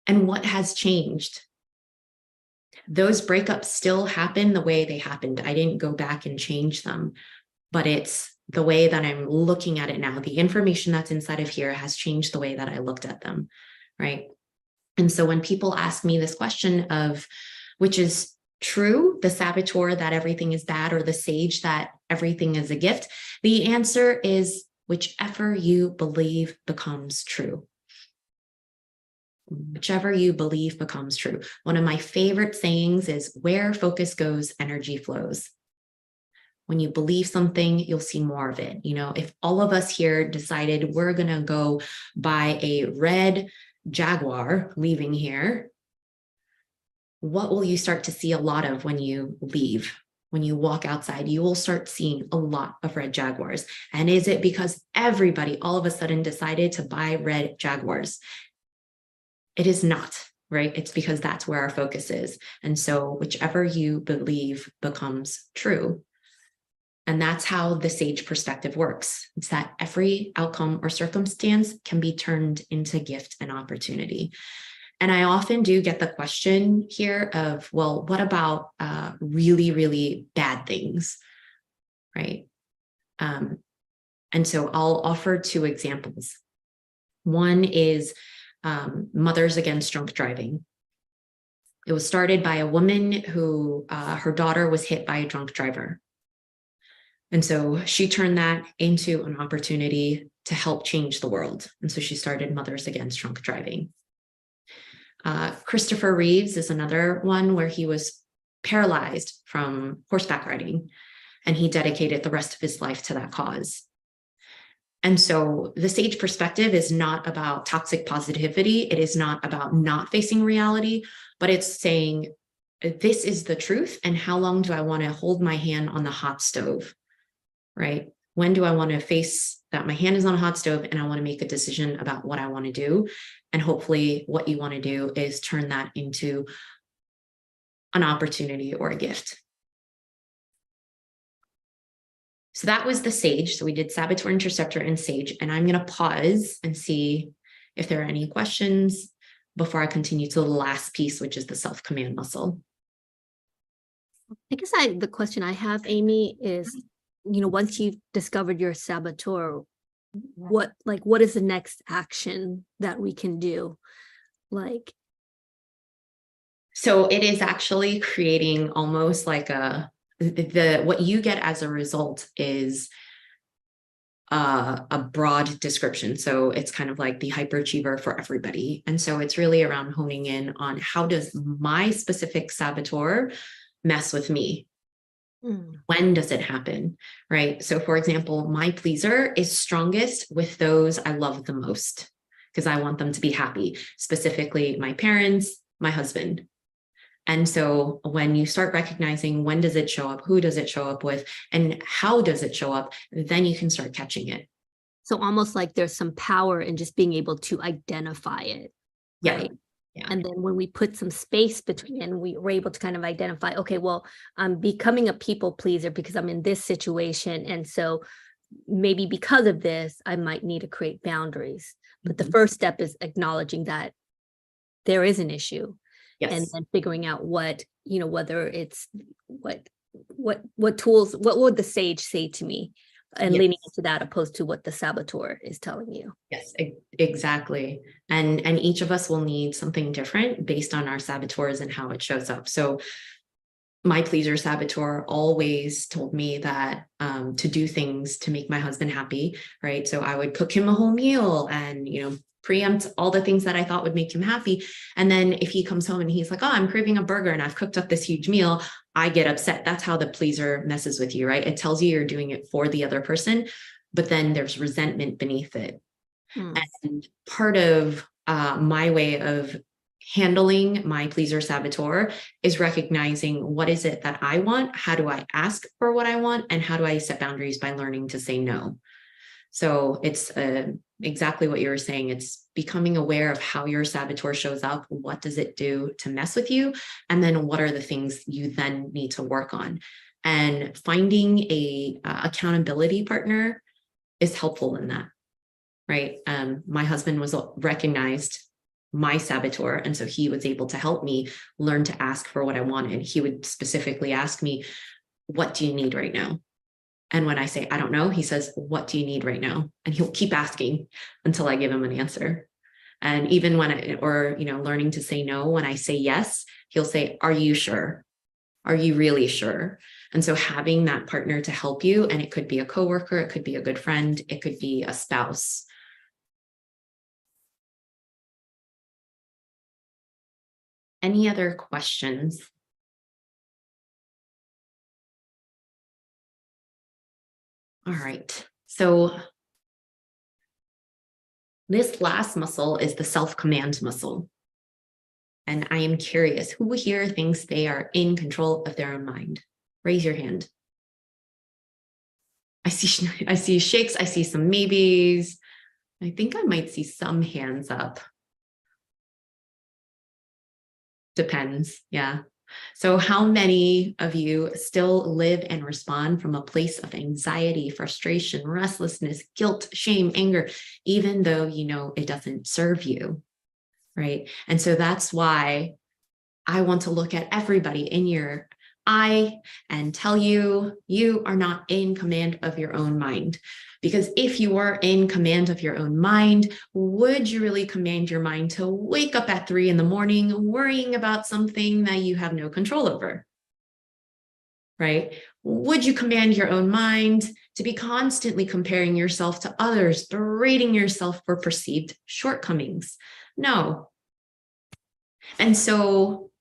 And what has changed? Those breakups still happen the way they happened. I didn't go back and change them, but it's the way that I'm looking at it now. The information that's inside of here has changed the way that I looked at them, right? And so when people ask me this question of which is true, the saboteur that everything is bad, or the sage that everything is a gift, the answer is whichever you believe becomes true. Whichever you believe becomes true. One of my favorite sayings is, where focus goes, energy flows. When you believe something, you'll see more of it. You know, if all of us here decided we're going to go buy a red Jaguar leaving here, what will you start to see a lot of when you leave? When you walk outside, you will start seeing a lot of red Jaguars. And is it because everybody all of a sudden decided to buy red Jaguars? It is not, right? It's because that's where our focus is. And so whichever you believe becomes true. And that's how the sage perspective works. It's that every outcome or circumstance can be turned into gift and opportunity. And I often do get the question here of, well, what about really, really bad things, right? And so I'll offer two examples. One is Mothers Against Drunk Driving. It was started by a woman who her daughter was hit by a drunk driver. And so she turned that into an opportunity to help change the world. And so she started Mothers Against Drunk Driving. Christopher Reeves is another one where he was paralyzed from horseback riding, and he dedicated the rest of his life to that cause. And so the sage perspective is not about toxic positivity. It is not about not facing reality, but it's saying, this is the truth. And how long do I want to hold my hand on the hot stove, right? When do I want to face that my hand is on a hot stove and I want to make a decision about what I want to do? And hopefully what you want to do is turn that into an opportunity or a gift. So that was the sage. So we did saboteur, interceptor, and sage. And I'm going to pause and see if there are any questions before I continue to the last piece, which is the self-command muscle. I guess the question I have, Amy, is, you know, once you've discovered your saboteur, what is the next action that we can do? So it is actually creating almost like what you get as a result is a broad description. So it's kind of like the hyperachiever for everybody. And so it's really around honing in on, how does my specific saboteur mess with me? When does it happen, right? So for example, my pleaser is strongest with those I love the most, because I want them to be happy, specifically my parents, my husband. And so when you start recognizing, when does it show up, who does it show up with, and how does it show up, then you can start catching it. So almost like there's some power in just being able to identify it, right? Yeah. And then when we put some space between, and we were able to kind of identify, okay, well, I'm becoming a people pleaser because I'm in this situation. And so maybe because of this, I might need to create boundaries. But the first step is acknowledging that there is an issue. Yes. And then figuring out what, you know, whether it's what tools, what would the sage say to me? And leaning into that opposed to what the saboteur is telling you. Yes, exactly. And each of us will need something different based on our saboteurs and how it shows up. So my pleaser saboteur always told me that to do things to make my husband happy, right? So I would cook him a whole meal and, you know, preempt all the things that I thought would make him happy. And then if he comes home and he's like, oh, I'm craving a burger and I've cooked up this huge meal, I get upset. That's how the pleaser messes with you, right? It tells you you're doing it for the other person, but then there's resentment beneath it. And part of my way of handling my pleaser saboteur is recognizing, what is it that I want? How do I ask for what I want? And how do I set boundaries by learning to say no? So it's exactly what you were saying. It's becoming aware of how your saboteur shows up. What does it do to mess with you? And then what are the things you then need to work on? And finding a accountability partner is helpful in that, right? My husband was recognized my saboteur. And so he was able to help me learn to ask for what I wanted. He would specifically ask me, what do you need right now? And when I say, I don't know, he says, what do you need right now? And he'll keep asking until I give him an answer. And even learning to say no, when I say yes, he'll say, are you sure? Are you really sure? And so having that partner to help you, and it could be a coworker, it could be a good friend, it could be a spouse. Any other questions? All right. So this last muscle is the self-command muscle. And I am curious, who here thinks they are in control of their own mind? Raise your hand. I see shakes. I see some maybes. I think I might see some hands up. Depends. Yeah. So how many of you still live and respond from a place of anxiety, frustration, restlessness, guilt, shame, anger, even though you know it doesn't serve you, right? And so that's why I want to look at everybody in your eye and tell you, you are not in command of your own mind. Because if you were in command of your own mind, would you really command your mind to wake up at 3 a.m. worrying about something that you have no control over? Right? Would you command your own mind to be constantly comparing yourself to others, berating yourself for perceived shortcomings? No. And so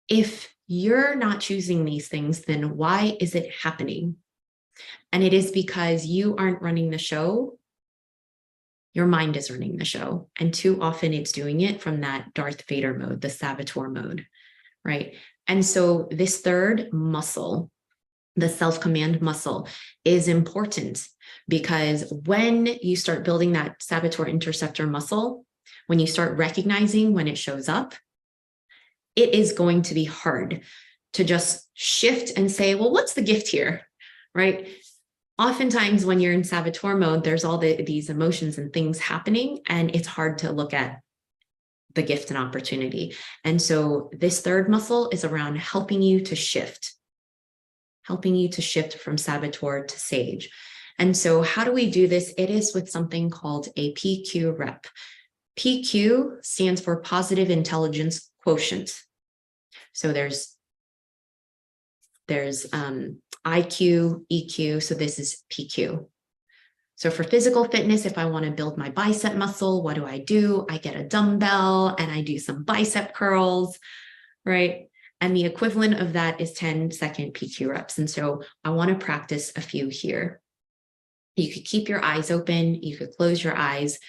if you're not choosing these things, then why is it happening? And it is because you aren't running the show. Your mind is running the show. And too often it's doing it from that Darth Vader mode, the saboteur mode, right? And so this third muscle, the self-command muscle, is important because when you start building that saboteur interceptor muscle, when you start recognizing when it shows up, it is going to be hard to just shift and say, well, what's the gift here, right? Oftentimes when you're in saboteur mode, there's all these emotions and things happening, and it's hard to look at the gift and opportunity. And so this third muscle is around helping you to shift from saboteur to sage. And so how do we do this? It is with something called a PQ rep. PQ stands for positive intelligence quotient. So there's IQ, EQ, so this is PQ. So for physical fitness, if I want to build my bicep muscle, what do? I get a dumbbell and I do some bicep curls, right? And the equivalent of that is 10-second PQ reps. And so I want to practice a few here. You could keep your eyes open, you could close your eyes,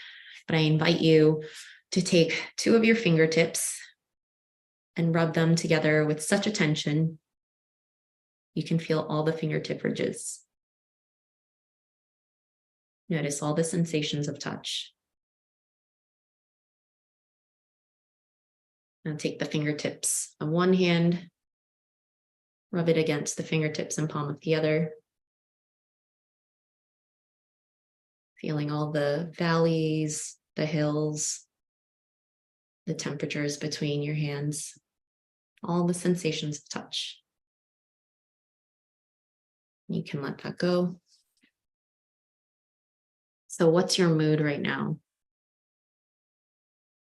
but I invite you to take 2 of your fingertips and rub them together with such attention. You can feel all the fingertip ridges. Notice all the sensations of touch. Now take the fingertips of one hand, rub it against the fingertips and palm of the other. Feeling all the valleys, the hills, the temperatures between your hands, all the sensations of touch. You can let that go. So what's your mood right now?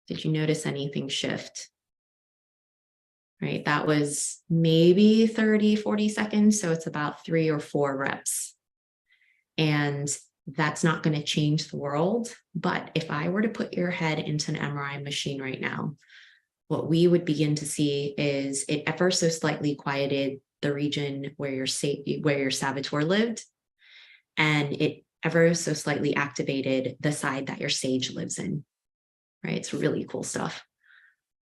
Did you notice anything shift? Right, that was maybe 30, 40 seconds. So it's about 3 or 4 reps. And that's not going to change the world. But if I were to put your head into an MRI machine right now, what we would begin to see is it ever so slightly quieted the region where your saboteur lived, and it ever so slightly activated the side that your sage lives in, right? It's really cool stuff.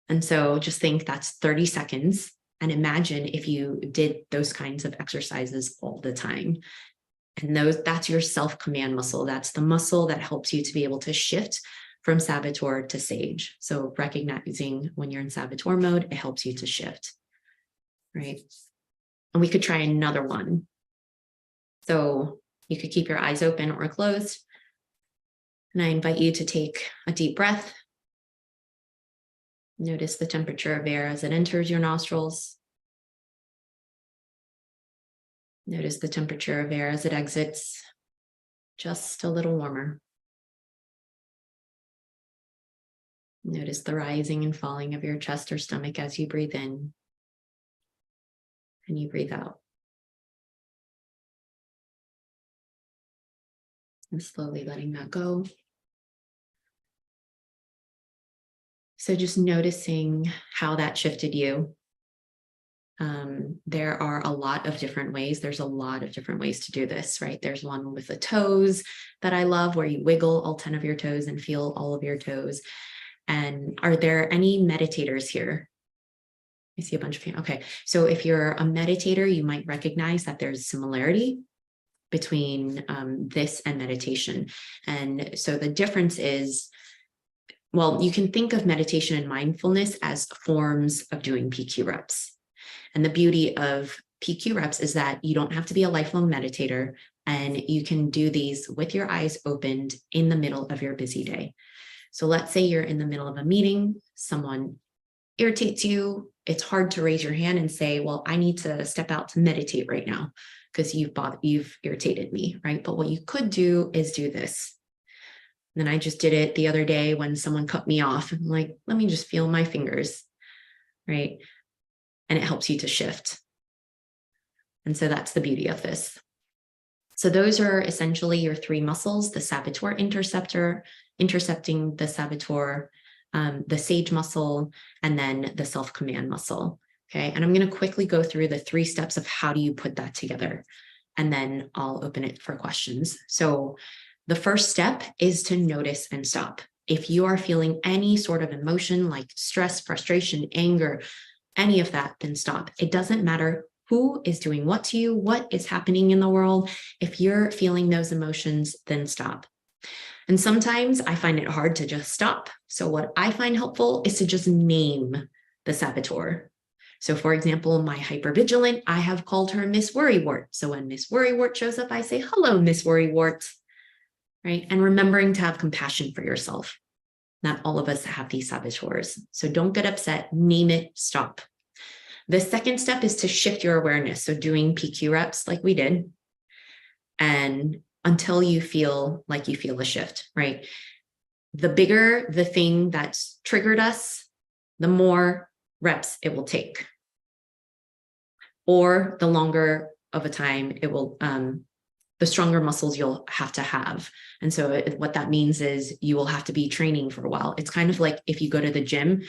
And so just think that's 30 seconds, and imagine if you did those kinds of exercises all the time. And that's your self-command muscle. That's the muscle that helps you to be able to shift from saboteur to sage. So recognizing when you're in saboteur mode, it helps you to shift, right? And we could try another one. So you could keep your eyes open or closed. And I invite you to take a deep breath. Notice the temperature of air as it enters your nostrils. Notice the temperature of air as it exits, just a little warmer. Notice the rising and falling of your chest or stomach as you breathe in and you breathe out. And slowly letting that go. So just noticing how that shifted you. There are a lot of different ways. There's a lot of different ways to do this, right? There's one with the toes that I love, where you wiggle all 10 of your toes and feel all of your toes. And are there any meditators here? I see a bunch of you. Okay, so if you're a meditator, you might recognize that there's similarity between this and meditation. And so the difference is, well, you can think of meditation and mindfulness as forms of doing PQ reps. And the beauty of PQ reps is that you don't have to be a lifelong meditator, and you can do these with your eyes opened in the middle of your busy day. So let's say you're in the middle of a meeting, someone irritates you. It's hard to raise your hand and say, well, I need to step out to meditate right now because you've irritated me, right? But what you could do is do this. And then I just did it the other day when someone cut me off. I'm like, let me just feel my fingers, right? And it helps you to shift. And so that's the beauty of this. So those are essentially your three muscles: the saboteur interceptor, intercepting the saboteur, the sage muscle, and then the self-command muscle. Okay. And I'm going to quickly go through the 3 steps of how do you put that together, and then I'll open it for questions. So the first step is to notice and stop. If you are feeling any sort of emotion like stress, frustration, anger, any of that, then stop. It doesn't matter who is doing what to you, what is happening in the world. If you're feeling those emotions, then stop. And sometimes I find it hard to just stop. So what I find helpful is to just name the saboteur. So for example, my hypervigilant, I have called her Miss Worrywart. So when Miss Worrywart shows up, I say, hello, Miss Worrywart, right? And remembering to have compassion for yourself. Not all of us have these saboteurs. So don't get upset, name it, stop. The second step is to shift your awareness. So doing PQ reps like we did, and until you feel like you feel a shift, right? The bigger the thing that's triggered us, the more reps it will take. Or the longer of a time it will, the stronger muscles you'll have to have. And so what that means is you will have to be training for a while. It's kind of like if you go to the gym,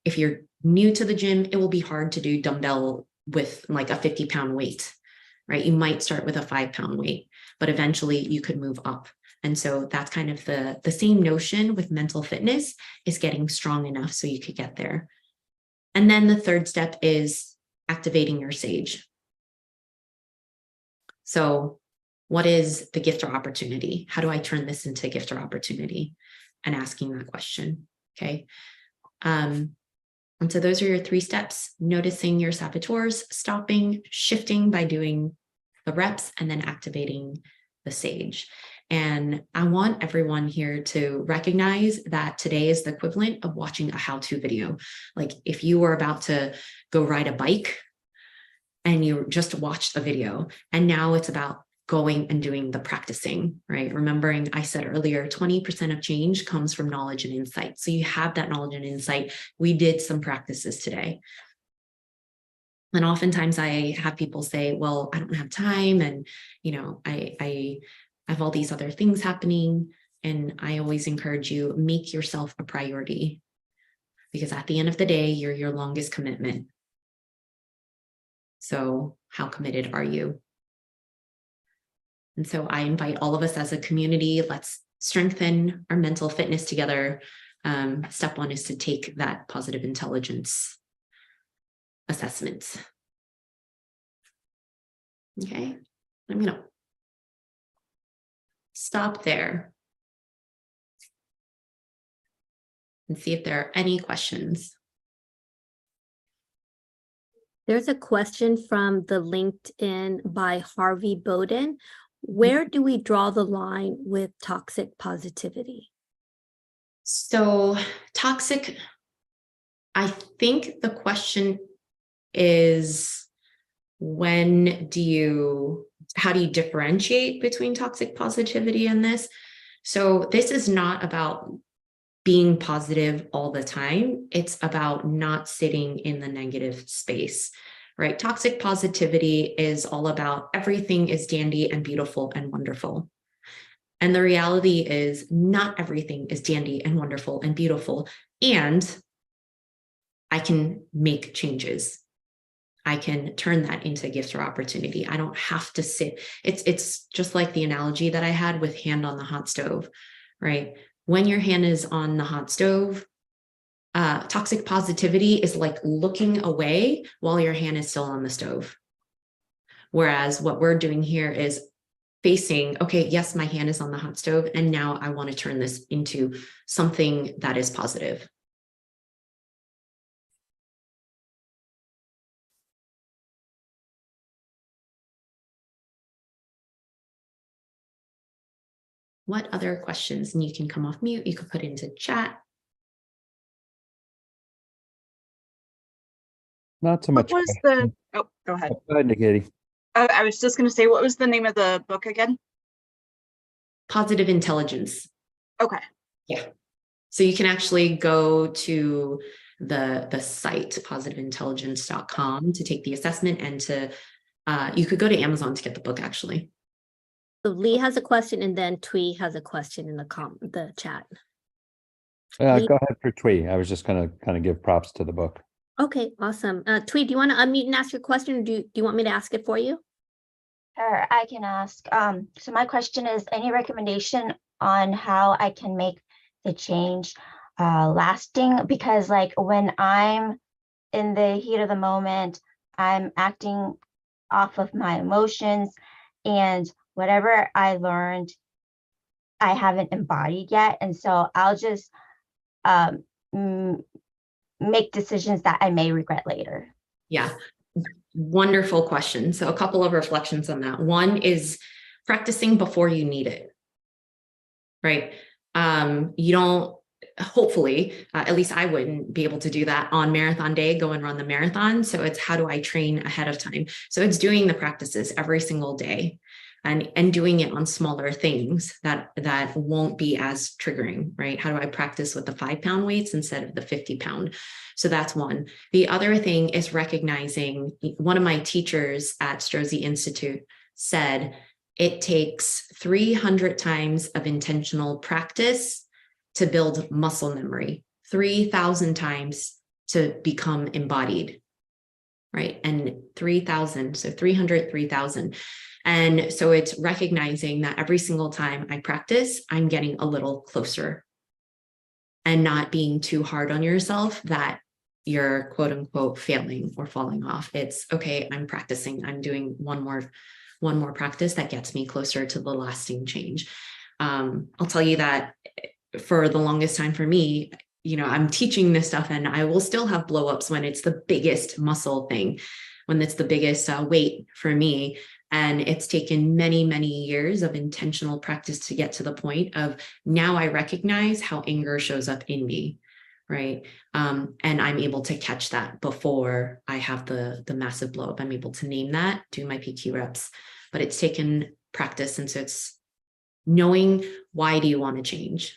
if you're new to the gym, it will be hard to do dumbbell with like a 50-pound weight, right? You might start with a 5-pound weight, but eventually you could move up. And so that's kind of the same notion with mental fitness, is getting strong enough so you could get there. And then the third step is activating your sage. So what is the gift or opportunity? How do I turn this into a gift or opportunity? And asking that question, okay? And so those are your 3 steps: noticing your saboteurs, stopping, shifting by doing the reps, and then activating the sage. And I want everyone here to recognize that today is the equivalent of watching a how-to video. Like if you were about to go ride a bike and you just watched a video, and now it's about going and doing the practicing, right? Remembering I said earlier, 20% of change comes from knowledge and insight. So you have that knowledge and insight. We did some practices today. And oftentimes I have people say, well, I don't have time. And, you know, I have all these other things happening. And I always encourage you, make yourself a priority, because at the end of the day, you're your longest commitment. So how committed are you? And so I invite all of us as a community, let's strengthen our mental fitness together. Step 1 is to take that positive intelligence assessment. Okay, I'm going to stop there and see if there are any questions. There's a question from the LinkedIn by Harvey Bowden. Where do we draw the line with toxic positivity? So toxic, I think the question is, how do you differentiate between toxic positivity and this? So this is not about being positive all the time. It's about not sitting in the negative space, right? Toxic positivity is all about everything is dandy and beautiful and wonderful. And the reality is not everything is dandy and wonderful and beautiful. And I can make changes. I can turn that into a gift or opportunity. I don't have to sit. It's just like the analogy that I had with hand on the hot stove, right? When your hand is on the hot stove, toxic positivity is like looking away while your hand is still on the stove. Whereas what we're doing here is facing, okay, yes, my hand is on the hot stove, and now I want to turn this into something that is positive. What other questions? And you can come off mute, you can put into chat. Not so much. What was the, oh, go ahead. Go ahead, Katie. I was just going to say, what was the name of the book again? Positive intelligence. Okay. Yeah. So you can actually go to the site positiveintelligence.com to take the assessment, and to you could go to Amazon to get the book actually. So Lee has a question, and then Twee has a question in the chat. Go ahead for Twee. I was just going to kind of give props to the book. Okay, awesome. Twee, do you want to unmute and ask your question, or do you want me to ask it for you? Sure, I can ask. So my question is, any recommendation on how I can make the change lasting? Because like when I'm in the heat of the moment, I'm acting off of my emotions, and whatever I learned, I haven't embodied yet. And so I'll just make decisions that I may regret later. Yeah, wonderful question. So a couple of reflections on that. One is practicing before you need it, right? You don't, hopefully, at least I wouldn't be able to do that on marathon day, go and run the marathon. So it's how do I train ahead of time? So it's doing the practices every single day, and doing it on smaller things that won't be as triggering, right? How do I practice with the 5-pound weights instead of the 50-pound? So that's one. The other thing is recognizing, one of my teachers at Strozzi Institute said, it takes 300 times of intentional practice to build muscle memory, 3,000 times to become embodied, right? And 3,000, so 300, 3,000. And so it's recognizing that every single time I practice, I'm getting a little closer, and not being too hard on yourself that you're quote unquote failing or falling off. It's okay, I'm practicing, I'm doing one more practice that gets me closer to the lasting change. I'll tell you that for the longest time for me, I'm teaching this stuff, and I will still have blow-ups when it's the biggest muscle thing, when it's the biggest weight for me. And it's taken many, many years of intentional practice to get to the point of now I recognize how anger shows up in me, right? And I'm able to catch that before I have the massive blow up. I'm able to name that, do my PQ reps, but it's taken practice. And so it's knowing, why do you want to change?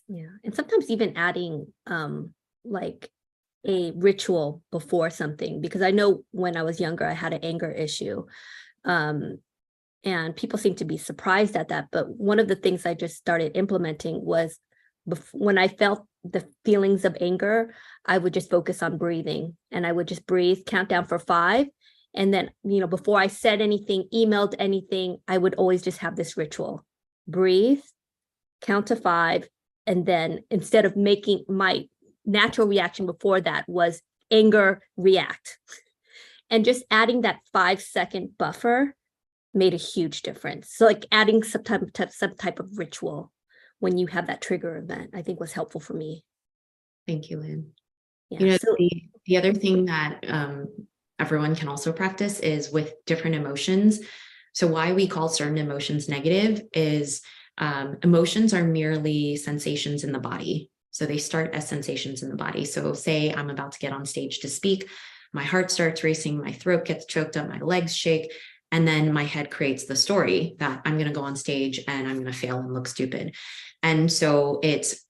Yeah, and sometimes even adding like a ritual before something, because I know when I was younger, I had an anger issue. And people seem to be surprised at that. But one of the things I just started implementing was when I felt the feelings of anger, I would just focus on breathing, and I would just breathe, count down for 5. And then, before I said anything, emailed anything, I would always just have this ritual: breathe, count to 5. And then instead of making my natural reaction before that was anger, react. And just adding that 5-second buffer made a huge difference. So like adding some type of ritual when you have that trigger event, I think was helpful for me. Thank you, Lynn. Yeah, so the other thing that everyone can also practice is with different emotions. So why we call certain emotions negative is emotions are merely sensations in the body. So they start as sensations in the body. So say I'm about to get on stage to speak, my heart starts racing, my throat gets choked up, my legs shake, and then my head creates the story that I'm going to go on stage and I'm going to fail and look stupid. And so it's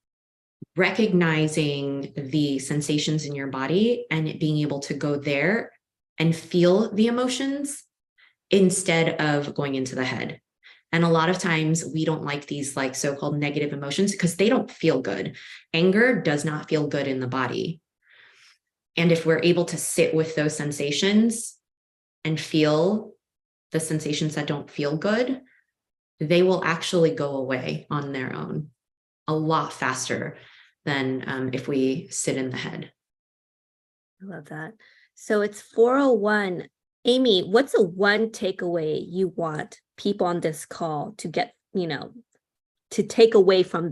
recognizing the sensations in your body and being able to go there and feel the emotions instead of going into the head. And a lot of times we don't like these like so-called negative emotions because they don't feel good. Anger does not feel good in the body. And if we're able to sit with those sensations and feel the sensations that don't feel good, they will actually go away on their own a lot faster than if we sit in the head. I love that. So it's 4:01. Amy, what's the one takeaway you want people on this call to get, to take away from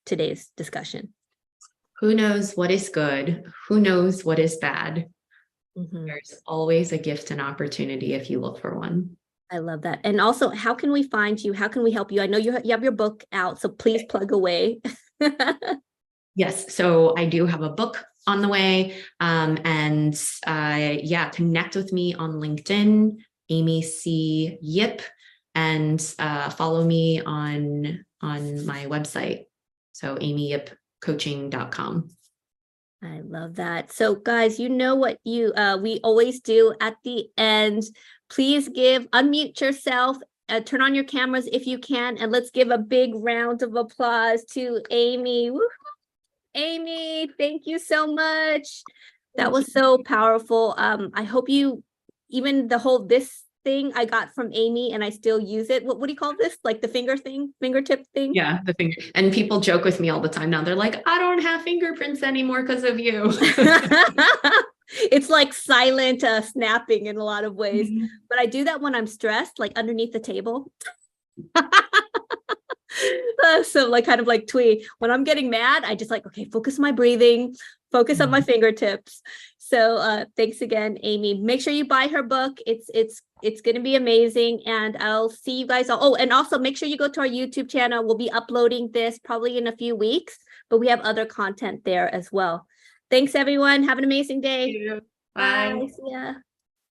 today's discussion? Who knows what is good? Who knows what is bad? Mhm. There's always a gift and opportunity if you look for one. I love that. And also, how can we find you? How can we help you? I know you have your book out, so please plug away. Yes, so I do have a book on the way, and connect with me on LinkedIn, Amy C. Yip, and follow me on my website, so amyyipcoaching.com. I love that. So guys, you know what we always do at the end. Please unmute yourself, turn on your cameras if you can, and let's give a big round of applause to Amy. Woo-hoo. Amy, thank you so much. That was so powerful. I hope even this thing I got from Amy and I still use it. What do you call this? Like the fingertip thing? Yeah, the finger. And people joke with me all the time now. They're like, I don't have fingerprints anymore because of you. It's like silent snapping in a lot of ways. Mhm. But I do that when I'm stressed, like underneath the table. So like kind of like twee. When I'm getting mad, I just okay, focus my breathing, focus on my fingertips. So thanks again, Amy. Make sure you buy her book. It's going to be amazing. And I'll see you guys all. Oh, and also make sure you go to our YouTube channel. We'll be uploading this probably in a few weeks, but we have other content there as well. Thanks, everyone. Have an amazing day. Thank you. Bye. See ya.